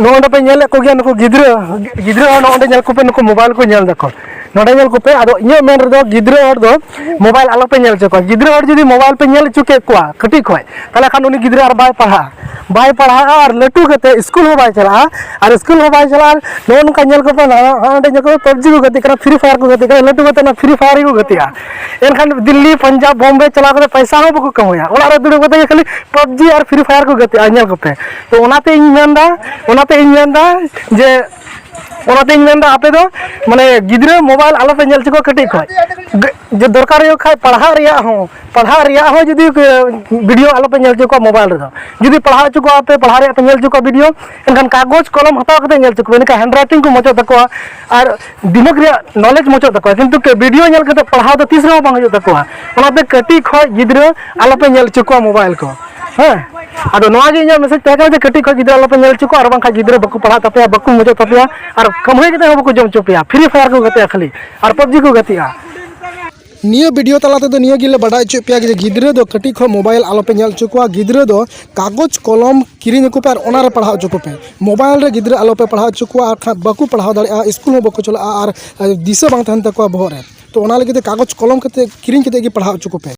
नोडे पे नेल को गया नुको गिद्रा नोडे नेल को पे नुको मोबाइल को नेल दको नोडे नेल को पे आदो इयो मेन रदो गिद्रा और दो मोबाइल आलो पे नेल चको गिद्रा और जदी मोबाइल पे नेल चुके कोआ कटी खोय तले खान उनी गिद्रा और बाय पढ़ा और लटू कते स्कूल हो बाय चला और स्कूल हो बाय चला नोन का नेल को पे हांडे जको पबजी को गति करा फ्री फायर को गति करा लटू कते ना फ्री फायर को गतिया एनखान दिल्ली पंजाब बॉम्बे चला कते पैसा हो बको कमोया ओला रे दुड़ कते खाली पबजी और फ्री फायर को गतिया नेल को पे तो ओनाते इन मेनदा जे ओनाते मेनदा आपे दो माने गिद्रा मोबाइल आलो पे नेल चको कटी खोय जे दरकार हो खाय पढ़ा रिया हो जदी वीडियो आलो पे नेल चको मोबाइल रे जदी पढ़ा चको आपे पढ़ा रे पे नेल चको वीडियो एनखान कागज कलम हताव कते नेल चको एनका हैंड राइटिंग को मचो तको और दिमाग रे नॉलेज मचो तको किंतु के वीडियो नेल कते पढ़ाव तो तीसरा बांग हो तको ओनाते कटी खोय गिद्रा आलो पे नेल चको मोबाइल को हाँ अब नोगे मैसेज तहकर कटी खो गिद्रा आलो पे नेल चको और बांखा गिद्रा बको पढ़ा तपया बको मजो तपया और कमहे कते बको जम चोपया फ्री फायर को गते खाली और पबजी को गतिया निया वीडियो तलाते दो निया गिले बड़ा चुपिया कि गिद्रा दो कटी खो मोबाइल आलो पे नेल चुको गिद्रा दो कागज कलम किरिन को पे और ओना रे पढ़ाओ चुको पे मोबाइल रे गिद्रा आलो पे पढ़ाओ चुको और बको पढ़ाओ दाड़े स्कूल में बको चला और दिशा बांग तहन तको बहरे तो ओना लगे कागज कलम कते किरिन कते पढ़ाओ चुको पे।